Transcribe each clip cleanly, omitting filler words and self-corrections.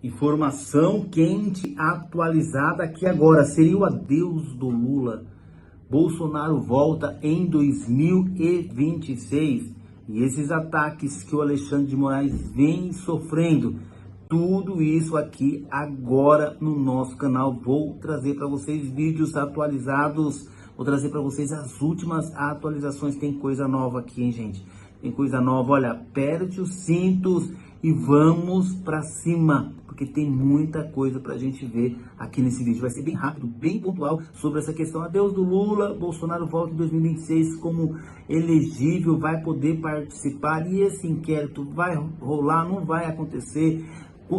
Informação quente, atualizada aqui agora. Seria o adeus do Lula. Bolsonaro volta em 2026. E esses ataques que o Alexandre de Moraes vem sofrendo. Tudo isso aqui agora no nosso canal. Vou trazer para vocês vídeos atualizados. Vou trazer para vocês as últimas atualizações. Tem coisa nova aqui, hein, gente? Tem coisa nova. Olha, aperte os cintos e vamos para cima, porque tem muita coisa pra gente ver aqui nesse vídeo. Vai ser bem rápido, bem pontual sobre essa questão. Adeus do Lula, Bolsonaro volta em 2026 como elegível, vai poder participar. E esse inquérito vai rolar, não vai acontecer?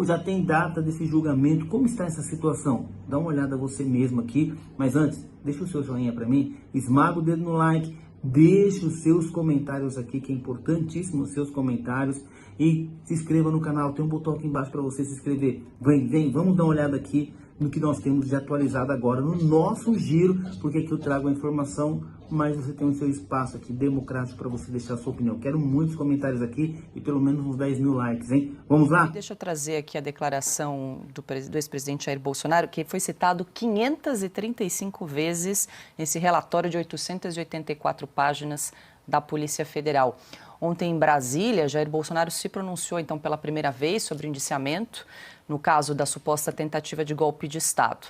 Já tem data desse julgamento? Como está essa situação? Dá uma olhada você mesmo aqui. Mas antes, deixa o seu joinha para mim, esmaga o dedo no like, deixe os seus comentários aqui, que é importantíssimo os seus comentários. E se inscreva no canal, tem um botão aqui embaixo para você se inscrever. Vem, vamos dar uma olhada aqui no que nós temos de atualizado agora no nosso giro, porque aqui eu trago a informação, mas você tem o seu espaço aqui democrático para você deixar a sua opinião. Quero muitos comentários aqui e pelo menos uns 10 mil likes, hein? Vamos lá? Deixa eu trazer aqui a declaração do ex-presidente Jair Bolsonaro, que foi citado 535 vezes nesse relatório de 884 páginas da Polícia Federal. Ontem, em Brasília, Jair Bolsonaro se pronunciou, então, pela primeira vez sobre o indiciamento no caso da suposta tentativa de golpe de Estado.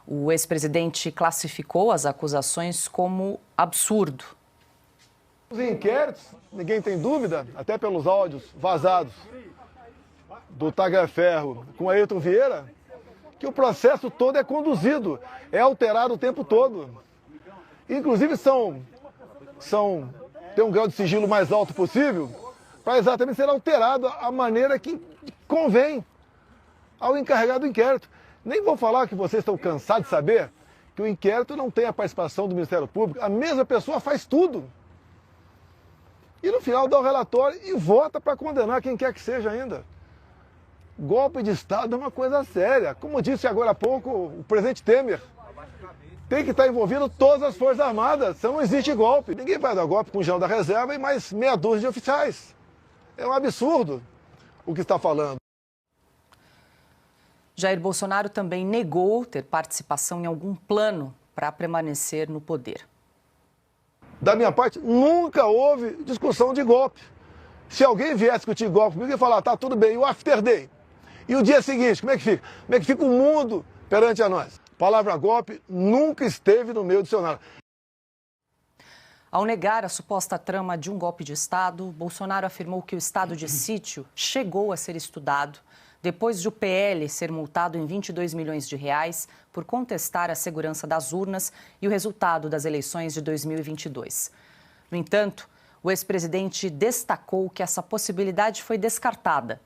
O ex-presidente classificou as acusações como absurdo. Os inquéritos, ninguém tem dúvida, até pelos áudios vazados do Tagliaferro com Ailton Vieira, que o processo todo é conduzido, é alterado o tempo todo. Inclusive tem um grau de sigilo mais alto possível, para exatamente ser alterado a maneira que convém ao encarregado do inquérito. Nem vou falar que vocês estão cansados de saber que o inquérito não tem a participação do Ministério Público, a mesma pessoa faz tudo. E no final dá o relatório e vota para condenar quem quer que seja ainda. Golpe de Estado é uma coisa séria. Como disse agora há pouco o presidente Temer, tem que estar envolvido todas as Forças Armadas, senão não existe golpe. Ninguém vai dar golpe com o general da reserva e mais meia dúzia de oficiais. É um absurdo o que está falando. Jair Bolsonaro também negou ter participação em algum plano para permanecer no poder. Da minha parte, nunca houve discussão de golpe. Se alguém viesse discutir golpe comigo, eu ia falar, tá tudo bem, e o after day? E o dia seguinte, como é que fica? Como é que fica o mundo perante a nós? A palavra golpe nunca esteve no meu dicionário. Ao negar a suposta trama de um golpe de Estado, Bolsonaro afirmou que o estado de sítio chegou a ser estudado depois de o PL ser multado em 22 milhões de reais por contestar a segurança das urnas e o resultado das eleições de 2022. No entanto, o ex-presidente destacou que essa possibilidade foi descartada.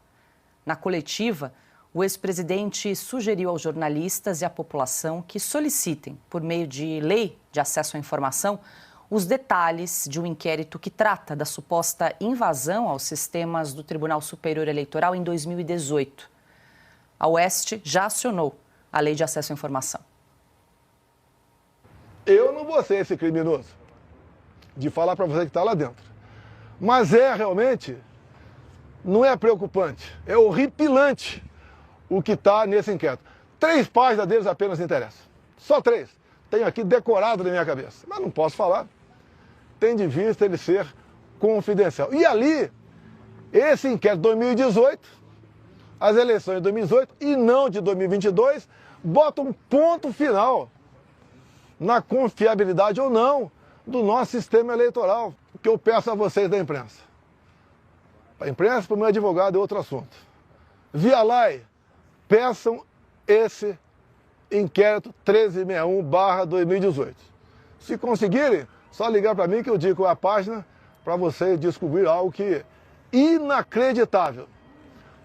Na coletiva, o ex-presidente sugeriu aos jornalistas e à população que solicitem, por meio de lei de acesso à informação, os detalhes de um inquérito que trata da suposta invasão aos sistemas do Tribunal Superior Eleitoral em 2018. A Oeste já acionou a Lei de Acesso à Informação. Eu não vou ser esse criminoso de falar para você que está lá dentro. Mas realmente, não é preocupante, é horripilante o que está nesse inquérito. 3 páginas deles apenas interessam. Só 3. Tenho aqui decorado na minha cabeça, mas não posso falar. Tem de vista ele ser confidencial. E ali, esse inquérito de 2018, as eleições de 2018 e não de 2022, bota um ponto final na confiabilidade ou não do nosso sistema eleitoral. O que eu peço a vocês da imprensa. A imprensa, para o meu advogado, é outro assunto. Via Lai, peçam esse inquérito 1361/2018. Se conseguirem, só ligar para mim que eu digo a página para você descobrir algo que é inacreditável.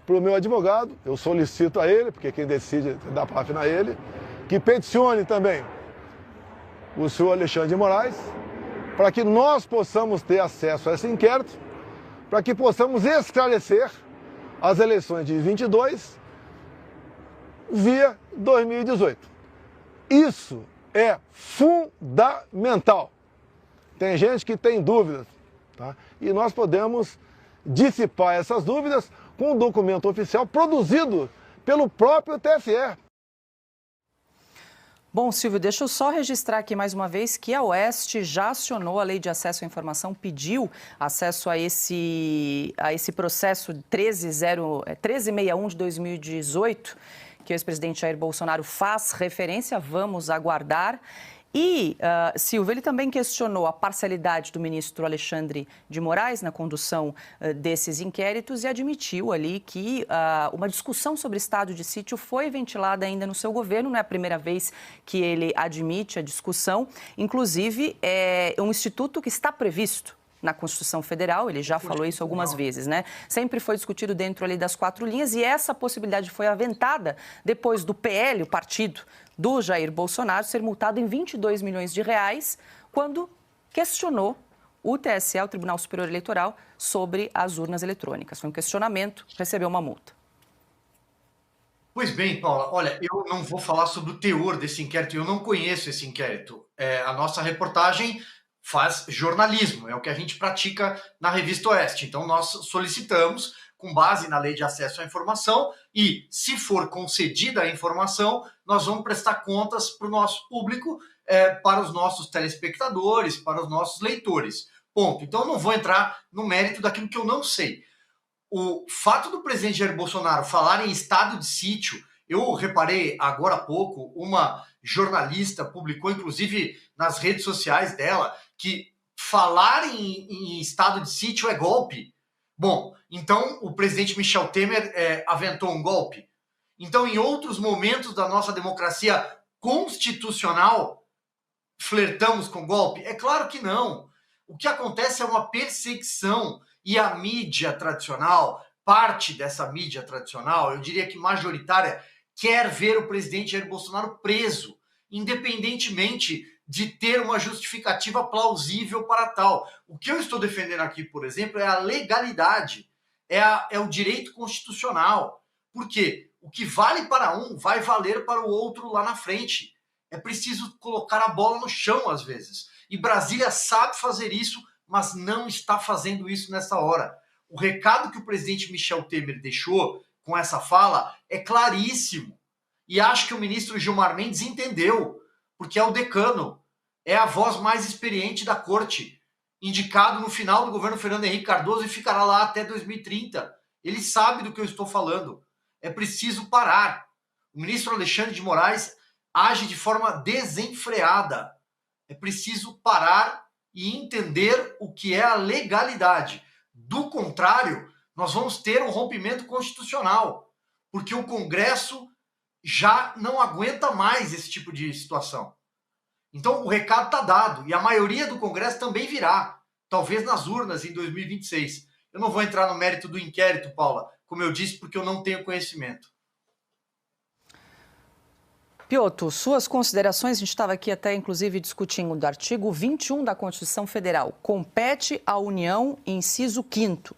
Para o meu advogado, eu solicito a ele, porque quem decide dar página a ele, que peticione também o senhor Alexandre de Moraes, para que nós possamos ter acesso a esse inquérito, para que possamos esclarecer as eleições de 22 via 2018. Isso é fundamental. Tem gente que tem dúvidas, tá? E nós podemos dissipar essas dúvidas com um documento oficial produzido pelo próprio TSE. Bom, Silvio, deixa eu só registrar aqui mais uma vez que a Oeste já acionou a Lei de Acesso à Informação, pediu acesso a esse processo 1361 de 2018, que o ex-presidente Jair Bolsonaro faz referência. Vamos aguardar. E, Silvio, ele também questionou a parcialidade do ministro Alexandre de Moraes na condução desses inquéritos e admitiu ali que uma discussão sobre estado de sítio foi ventilada ainda no seu governo. Não é a primeira vez que ele admite a discussão. Inclusive, é um instituto que está previsto na Constituição Federal, ele já falou isso algumas vezes, né? Sempre foi discutido dentro ali das 4 linhas e essa possibilidade foi aventada depois do PL, o partido do Jair Bolsonaro, ser multado em 22 milhões de reais quando questionou o TSE, o Tribunal Superior Eleitoral, sobre as urnas eletrônicas. Foi um questionamento, recebeu uma multa. Pois bem, Paula, olha, eu não vou falar sobre o teor desse inquérito, eu não conheço esse inquérito. A nossa reportagem faz jornalismo, é o que a gente pratica na Revista Oeste. Então, nós solicitamos, com base na Lei de Acesso à Informação, e, se for concedida a informação, nós vamos prestar contas para o nosso público, para os nossos telespectadores, para os nossos leitores. Ponto. Então, eu não vou entrar no mérito daquilo que eu não sei. O fato do presidente Jair Bolsonaro falar em estado de sítio, eu reparei agora há pouco, uma jornalista publicou, inclusive nas redes sociais dela, que falar em estado de sítio é golpe. Bom, então o presidente Michel Temer aventou um golpe. Então, em outros momentos da nossa democracia constitucional, flertamos com golpe? É claro que não. O que acontece é uma perseguição. E a mídia tradicional, parte dessa mídia tradicional, eu diria que majoritária, quer ver o presidente Jair Bolsonaro preso, independentemente de ter uma justificativa plausível para tal. O que eu estou defendendo aqui, por exemplo, é a legalidade, é o direito constitucional. Por quê? O que vale para um vai valer para o outro lá na frente. É preciso colocar a bola no chão, às vezes. E Brasília sabe fazer isso, mas não está fazendo isso nessa hora. O recado que o presidente Michel Temer deixou com essa fala é claríssimo. E acho que o ministro Gilmar Mendes entendeu, porque é o decano, é a voz mais experiente da corte, indicado no final do governo Fernando Henrique Cardoso e ficará lá até 2030. Ele sabe do que eu estou falando. É preciso parar. O ministro Alexandre de Moraes age de forma desenfreada. É preciso parar e entender o que é a legalidade. Do contrário, nós vamos ter um rompimento constitucional, porque o Congresso já não aguenta mais esse tipo de situação. Então, o recado está dado, e a maioria do Congresso também virá, talvez nas urnas em 2026. Eu não vou entrar no mérito do inquérito, Paula, como eu disse, porque eu não tenho conhecimento. Piotr, suas considerações, a gente estava aqui até inclusive discutindo do artigo 21 da Constituição Federal. Compete à União, inciso 5º,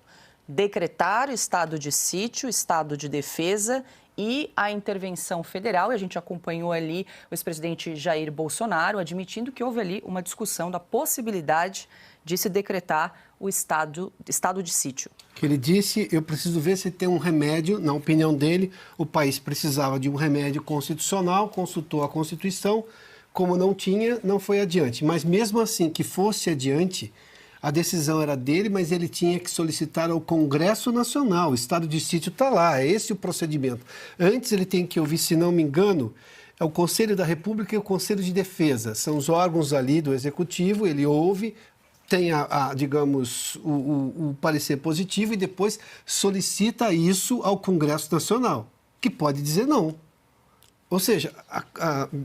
decretar estado de sítio, estado de defesa e a intervenção federal. E a gente acompanhou ali o ex-presidente Jair Bolsonaro admitindo que houve ali uma discussão da possibilidade de se decretar o estado de sítio. Que ele disse, eu preciso ver se tem um remédio, na opinião dele, o país precisava de um remédio constitucional, consultou a Constituição, como não tinha, não foi adiante. Mas mesmo assim, que fosse adiante, a decisão era dele, mas ele tinha que solicitar ao Congresso Nacional, o estado de sítio está lá, é esse o procedimento. Antes ele tem que ouvir, se não me engano, é o Conselho da República e o Conselho de Defesa, são os órgãos ali do Executivo, ele ouve, tem, digamos, o parecer positivo e depois solicita isso ao Congresso Nacional, que pode dizer não. Ou seja,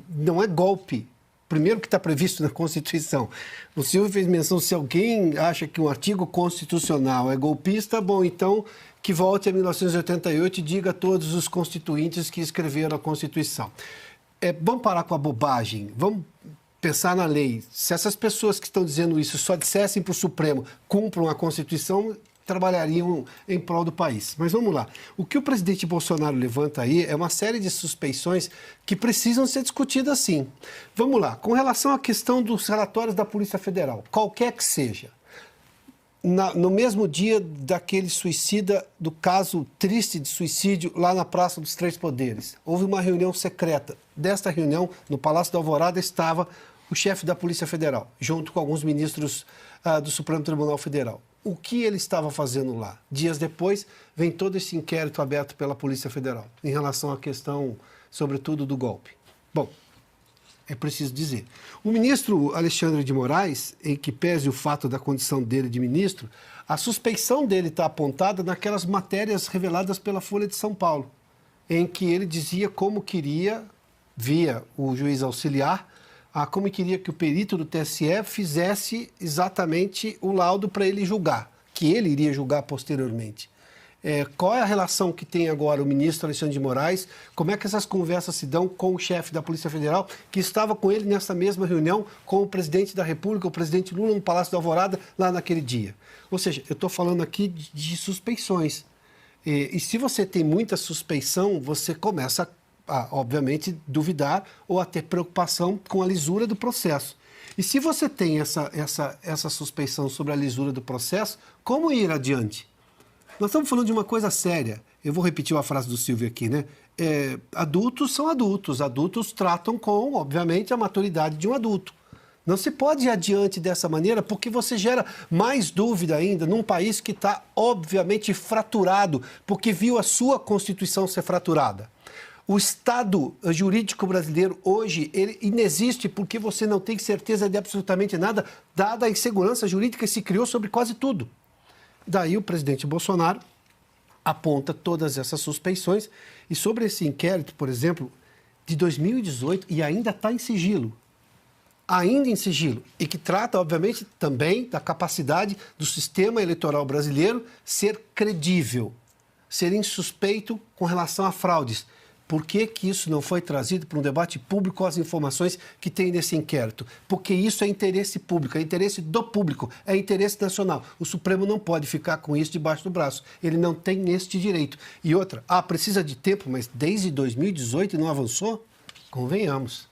não é golpe. Primeiro que está previsto na Constituição. O senhor fez menção, se alguém acha que um artigo constitucional é golpista, bom, então que volte a 1988 e diga a todos os constituintes que escreveram a Constituição. Vamos parar com a bobagem, vamos pensar na lei. Se essas pessoas que estão dizendo isso só dissessem para o Supremo, cumpram a Constituição, trabalhariam em prol do país. Mas vamos lá. O que o presidente Bolsonaro levanta aí é uma série de suspeições que precisam ser discutidas sim. Vamos lá. Com relação à questão dos relatórios da Polícia Federal, qualquer que seja, no mesmo dia daquele suicida, do caso triste de suicídio lá na Praça dos Três Poderes. Houve uma reunião secreta. Desta reunião, no Palácio da Alvorada, estava o chefe da Polícia Federal, junto com alguns ministros do Supremo Tribunal Federal. O que ele estava fazendo lá? Dias depois, vem todo esse inquérito aberto pela Polícia Federal, em relação à questão, sobretudo, do golpe. Bom, é preciso dizer. O ministro Alexandre de Moraes, em que pese o fato da condição dele de ministro, a suspeição dele está apontada naquelas matérias reveladas pela Folha de São Paulo, em que ele dizia como queria, via o juiz auxiliar, como queria que o perito do TSE fizesse exatamente o laudo para ele julgar, que ele iria julgar posteriormente. Qual é a relação que tem agora o ministro Alexandre de Moraes? Como é que essas conversas se dão com o chefe da Polícia Federal, que estava com ele nessa mesma reunião com o presidente da República, o presidente Lula, no Palácio da Alvorada, lá naquele dia? Ou seja, eu estou falando aqui de suspeições. E se você tem muita suspeição, você começa a, obviamente, duvidar ou a ter preocupação com a lisura do processo. E se você tem essa suspeição sobre a lisura do processo, como ir adiante? Nós estamos falando de uma coisa séria. Eu vou repetir uma frase do Silvio aqui, né? Adultos são adultos. Adultos tratam com, obviamente, a maturidade de um adulto. Não se pode ir adiante dessa maneira porque você gera mais dúvida ainda num país que está, obviamente, fraturado, porque viu a sua Constituição ser fraturada. O Estado jurídico brasileiro hoje, ele inexiste porque você não tem certeza de absolutamente nada, dada a insegurança jurídica que se criou sobre quase tudo. Daí o presidente Bolsonaro aponta todas essas suspeições e sobre esse inquérito, por exemplo, de 2018, e ainda está em sigilo, e que trata, obviamente, também da capacidade do sistema eleitoral brasileiro ser credível, ser insuspeito com relação a fraudes. Por que isso não foi trazido para um debate público as informações que tem nesse inquérito? Porque isso é interesse público, é interesse do público, é interesse nacional. O Supremo não pode ficar com isso debaixo do braço. Ele não tem este direito. E outra, precisa de tempo, mas desde 2018 não avançou? Convenhamos.